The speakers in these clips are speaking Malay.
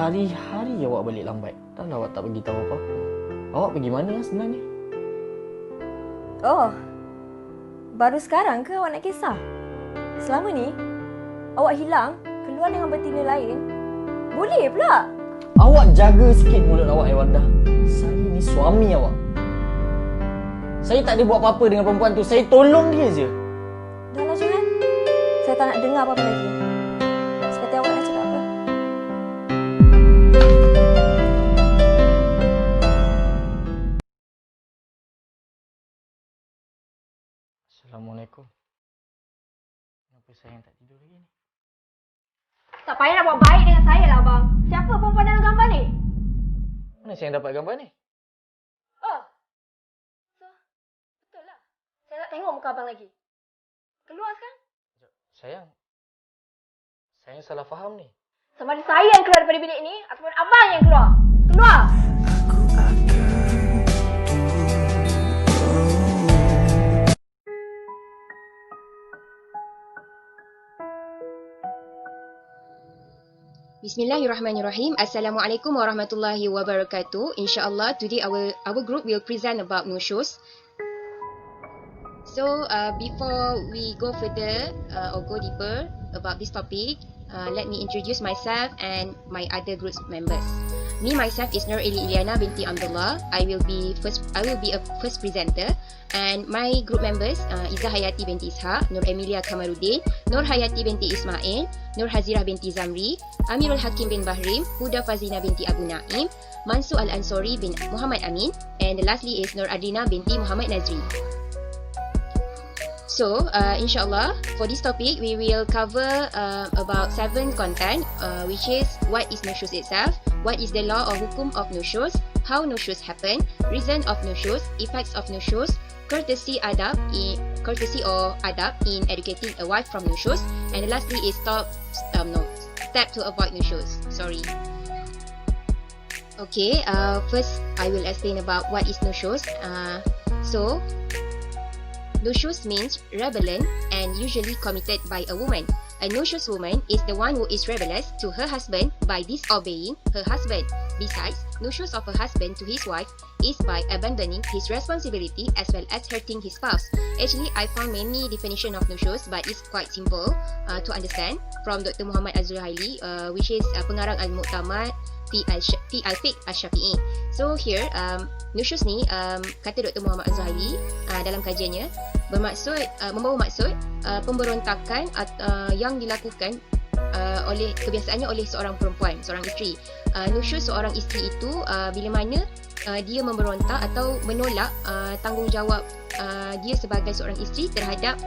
Hari-hari awak balik lambat. Dah lah awak tak bagi tahu apa-apa. Awak pergi mana sebenarnya? Oh, baru sekarang ke awak nak kisah? Selama ni, awak hilang, keluar dengan betina lain. Boleh pula. Awak jaga sikit mulut awak, Wanda. Saya ni suami awak. Saya tak ada buat apa-apa dengan perempuan tu. Saya tolong dia je. Dah lah Johan. Saya tak nak dengar apa-apa lagi. Seperti awak nak cakap apa? Assalamualaikum. Kenapa saya yang tak tidur lagi ni? Tak payah nak buat baik dengan saya lah abang. Siapa perempuan dalam gambar ni? Mana saya yang dapat gambar ni? Oh. So, betul lah. Saya tak tengok muka abang lagi. Keluar sekarang. Sayang salah faham ni. Sama ada saya yang keluar daripada bilik ni ataupun abang yang keluar. Keluar! Bismillahirrahmanirrahim. Assalamualaikum warahmatullahi wabarakatuh. InsyaAllah today our group will present about nusyuz. So before we go further or go deeper about this topic, let me introduce myself and my other group members. Me myself is Nur Iliana binti Abdullah. I will be a first presenter, and my group members Izzah Hayati binti Ishaq, Nur Emilia Kamaruddin, Nur Hayati binti Ismail, Nur Hazirah binti Zamri, Amirul Hakim bin Bahrim, Huda Fazina binti Abu Naim, Mansur Al-Ansori bin Muhammad Amin, and lastly is Nur Adrina binti Muhammad Nazri. So, insyaAllah, for this topic, we will cover about 7 content, which is what is nusyuz itself, what is the law or hukum of nusyuz, how nusyuz happen, reason of nusyuz, effects of nusyuz, courtesy or adab in educating a wife from nusyuz, and lastly is step to avoid nusyuz. Sorry. Okay, first I will explain about what is nusyuz. So, nusyuz means rebellion and usually committed by a woman. A nusyuz woman is the one who is rebellious to her husband by disobeying her husband. Besides, nusyuz of a husband to his wife is by abandoning his responsibility as well as hurting his spouse. Actually, I found many definition of nusyuz, but it's quite simple to understand from Dr. Muhammad Az-Zuhaili, which is pengarang Al-Mu'tamad Fi Al-Fiqh Al-Syafi'i. So here, nusyuz ni kata Dr. Muhammad Az-Zuhaili dalam kajiannya membawa maksud pemberontakan yang dilakukan kebiasaannya oleh seorang perempuan, seorang isteri. Nusyuz seorang isteri itu bila mana dia memberontak atau menolak tanggungjawab dia sebagai seorang isteri terhadap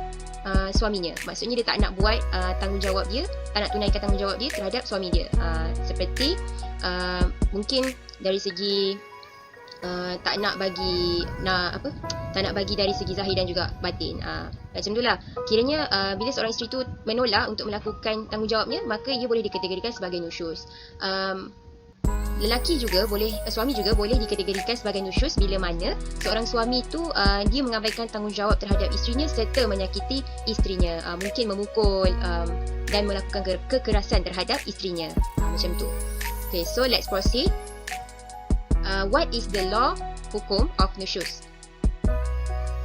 suaminya. Maksudnya dia tak nak buat tanggungjawab dia, tak nak tunaikan tanggungjawab dia terhadap suami dia. Seperti mungkin dari segi tak nak bagi dari segi zahir dan juga batin. Macam itulah. Kiranya bila seorang isteri tu menolak untuk melakukan tanggungjawabnya, maka ia boleh dikategorikan sebagai nusyuz. Suami juga boleh dikategorikan sebagai nusyuz bila mana seorang suami tu dia mengabaikan tanggungjawab terhadap isterinya serta menyakiti isterinya, mungkin memukul dan melakukan kekerasan terhadap isterinya. Macam tu. Okay, so let's proceed. What is the law hukum of nusyuz?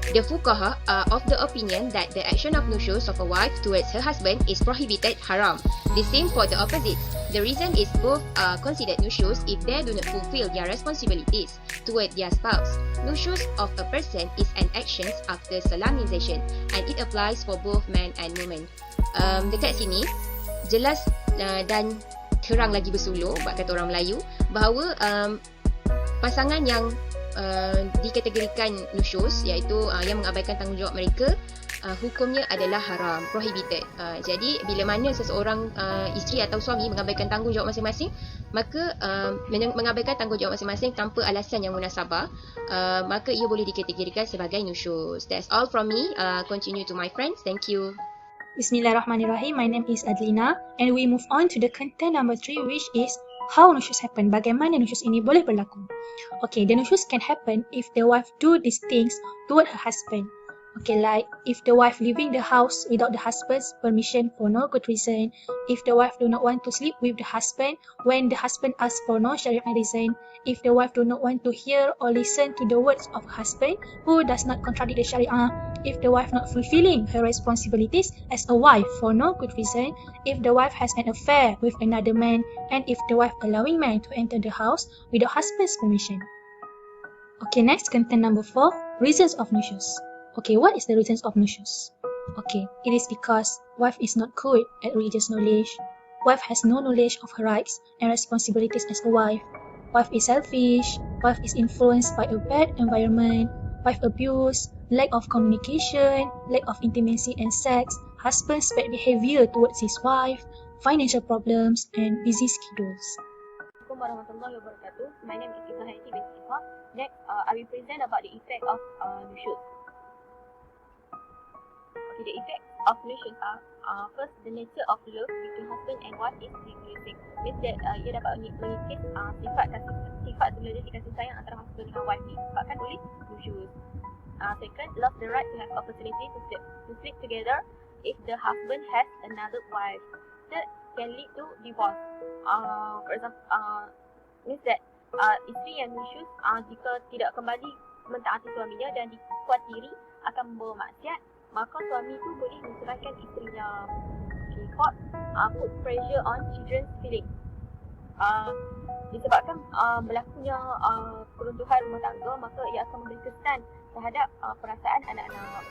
The fuqaha are of the opinion that the action of nusyuz of a wife towards her husband is prohibited, haram. The same for the opposites. The reason is both are considered nusyuz if they do not fulfill their responsibilities toward their spouse. Nusyuz of a person is an action after solemnization, and it applies for both man and woman. Dekat sini jelas dan terang lagi bersuluh, buat kata orang Melayu, bahawa pasangan yang dikategorikan nusyuz, iaitu yang mengabaikan tanggungjawab mereka, hukumnya adalah haram, prohibited. Jadi bila mana seseorang isteri atau suami mengabaikan tanggungjawab masing-masing, maka mengabaikan tanggungjawab masing-masing tanpa alasan yang munasabah, maka ia boleh dikategorikan sebagai nusyuz. That's all from me. Continue to my friends. Thank you. Bismillahirrahmanirrahim. My name is Adlina, and we move on to the content number 3, which is how nusyuz happen. Bagaimana nusyuz ini boleh berlaku? Okay, the nusyuz can happen if the wife do these things toward her husband. Okay, like if the wife leaving the house without the husband's permission for no good reason, if the wife do not want to sleep with the husband when the husband asks for no Sharia reason, if the wife do not want to hear or listen to the words of husband who does not contradict the Sharia, if the wife not fulfilling her responsibilities as a wife for no good reason, if the wife has an affair with another man, and if the wife allowing man to enter the house without husband's permission. Okay, next, content number 4, reasons of nushuz. Okay, what is the reasons of nushuz? Okay, it is because wife is not good at religious knowledge. Wife has no knowledge of her rights and responsibilities as a wife. Wife is selfish. Wife is influenced by a bad environment. Wife abuse, lack of communication, lack of intimacy and sex, husband's bad behavior towards his wife, financial problems, and busy schedules. Assalamualaikum warahmatullahi wabarakatuh. My name is Ibrahim binti Ishaq. Next, I will present about the effect of nushuz. Okay, the effect of nushuz are first, the nature of love between husband and wife is decreasing. Means that ia dapat mengikis sifat solidariti kasih sayang antara husband dengan wife ni disebabkan oleh nushuz. Second, love the right to have opportunity to sleep together if the husband has another wife. Third, can lead to divorce. For example, means that isteri yang nushuz jika tidak kembali mentaati suaminya dan dikhawatiri akan membawa maksiat, maka suami itu boleh menceraikan isterinya. Okay, fourth, put pressure on children's feelings. Disebabkan berlakunya peruntuhan rumah tangga, maka ia akan memberi kesan terhadap perasaan anak-anak.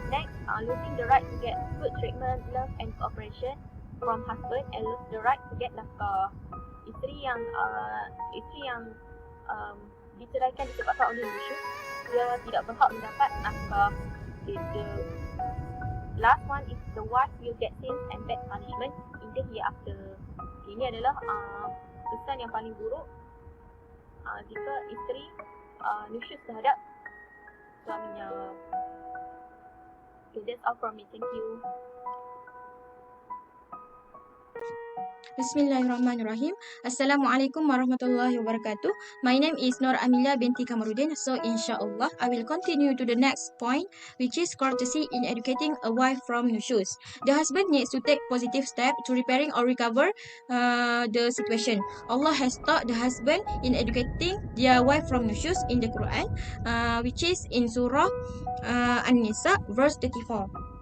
Next, losing the right to get good treatment, love and cooperation from husband and lose the right to get nafkah. Isteri yang diceraikan disebabkan oleh nushuz, dia tidak berhak mendapat nafkah. Okay, the last one is the wife will get sins and bad punishment in the hereafter. Okay, ini adalah kesan yang paling buruk jika isteri nushuz terhadap suaminya. Okay, that's all from me. Thank you. Bismillahirrahmanirrahim. Assalamualaikum warahmatullahi wabarakatuh. My name is Nur Amelia binti Kamarudin. So insyaAllah, I will continue to the next point, which is courtesy in educating a wife from nushuz. The husband needs to take positive step to repairing or recover the situation. Allah has taught the husband in educating their wife from nushuz in the Quran, which is in Surah An-Nisa, verse 34.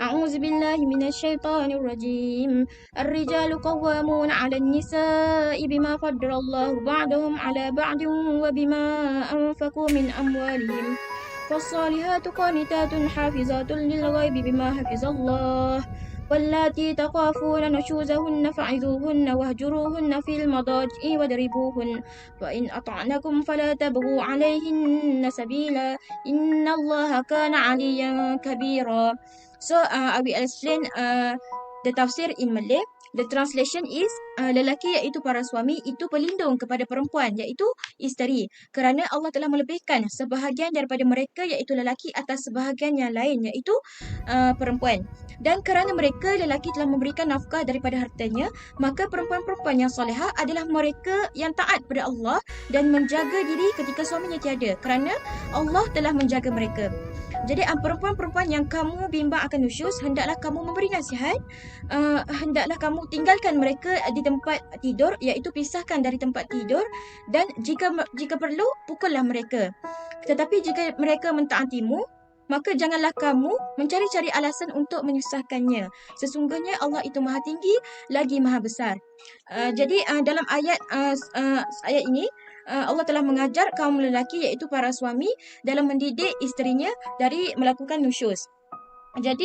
أعوذ بالله من الشيطان الرجيم الرجال قوامون على النساء بما فضل الله بعضهم على بعض وبما أنفقوا من أموالهم فالصالحات قانتات حافظات للغيب بما حفظ الله واللاتي تخافون نشوزهن فعظوهن واهجروهن في المضاجع واضربوهن وإن أطعنكم فلا تبغوا عليهن سبيلا إن الله كان عليا كبيرا. So I will explain the tafsir in Malay. The translation is lelaki iaitu para suami itu pelindung kepada perempuan iaitu isteri kerana Allah telah melebihkan sebahagian daripada mereka iaitu lelaki atas sebahagian yang lain iaitu perempuan, dan kerana mereka lelaki telah memberikan nafkah daripada hartanya, maka perempuan-perempuan yang solehah adalah mereka yang taat kepada Allah dan menjaga diri ketika suaminya tiada kerana Allah telah menjaga mereka. Jadi perempuan-perempuan yang kamu bimbang akan nusyuz, hendaklah kamu memberi nasihat, hendaklah kamu tinggalkan mereka di tempat tidur, iaitu pisahkan dari tempat tidur, dan jika perlu pukullah mereka. Tetapi jika mereka mentaatimu, maka janganlah kamu mencari-cari alasan untuk menyusahkannya. Sesungguhnya Allah itu Maha Tinggi lagi Maha Besar. Jadi dalam ayat ini Allah telah mengajar kaum lelaki iaitu para suami dalam mendidik isterinya dari melakukan nusyuz. Jadi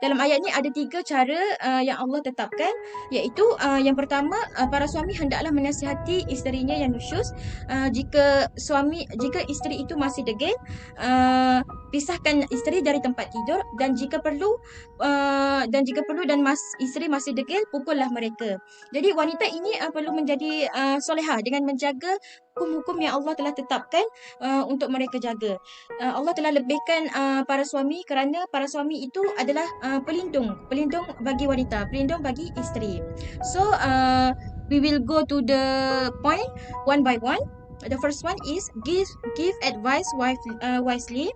dalam ayat ni ada 3 cara yang Allah tetapkan, iaitu yang pertama, para suami hendaklah menasihati isterinya yang nusyuz. Jika isteri itu masih degil, pisahkan isteri dari tempat tidur, dan jika perlu isteri masih degil, pukullah mereka. Jadi wanita ini perlu menjadi solehah dengan menjaga hukum-hukum yang Allah telah tetapkan untuk mereka jaga. Allah telah lebihkan para suami kerana para suami itu adalah pelindung bagi wanita, pelindung bagi isteri. So we will go to the point one by one. The first one is give advice wisely.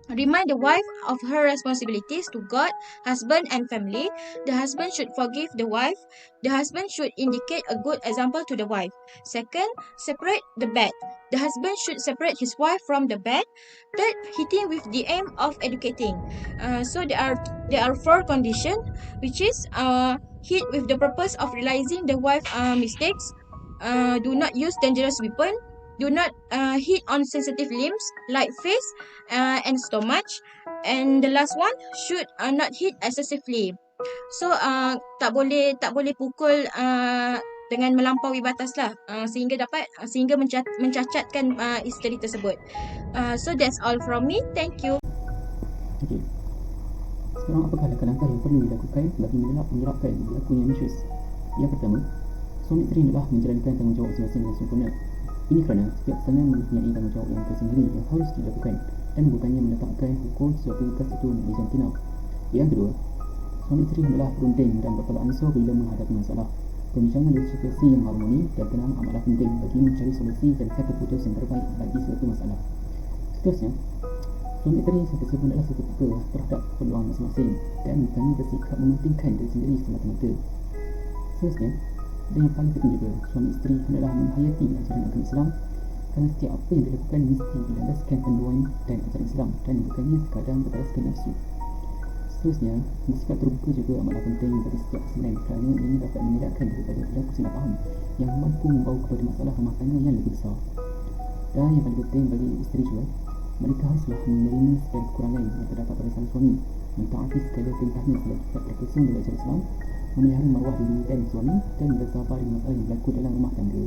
Remind the wife of her responsibilities to God, husband, and family. The husband should forgive the wife. The husband should indicate a good example to the wife. Second, separate the bed. The husband should separate his wife from the bed. Third, hitting with the aim of educating. So there are four conditions, which is hit with the purpose of realizing the wife mistakes. Do not use dangerous weapon. Do not hit on sensitive limbs like face and stomach. And the last one, should not hit excessively. So tak boleh pukul dengan melampaui batas lah, sehingga mencacatkan isteri tersebut. So that's all from me. Thank you. Okey. Sekarang apakah langkah-langkah yang perlu dilakukan bagi menyebabkan berlakunya nusyus? Yang pertama, suami isteri hendaklah menjalankan tanggungjawab masing-masing dengan sempurna. Ini kerana setiap pasangan mempunyai tanggungjawab yang tersendiri yang harus dilakukan dan bukannya meletakkan hukum suatu tugas itu menjadi jantina. Yang kedua, suami isteri hendaklah berunding dan bertolak ansur bila menghadapi masalah. Perbincangan diskusi yang harmoni dan tenang amatlah penting bagi mencari solusi dan kata putus yang terbaik bagi suatu masalah. Seterusnya, suami isteri sentiasa hendaklah seketika terhadap peluang masing-masing dan bukannya bersikap mementingkan diri sendiri semata-mata. Seterusnya, dan yang paling penting juga, suami isteri hendaklah menghayati ajaran agama Islam kerana setiap apa yang dilakukan mesti berlandaskan panduan dan ajaran Islam dan bukannya sekadar berteraskan nafsu. Seterusnya, bersikap terbuka juga amatlah penting bagi setiap pasangan kerana ini dapat mengelakkan daripada berlaku salah faham yang mampu membawa kepada masalah rumah tangga yang lebih besar. Dan yang paling penting bagi isteri juga, mereka haruslah menerima segala kekurangan yang terdapat pada sang suami, mentaati segala perintahnya selagi tidak terkesung dari ajaran Islam, memelihara maruah diri dan suami dan bersabar dengan masalah yang berlaku dalam rumah tangga.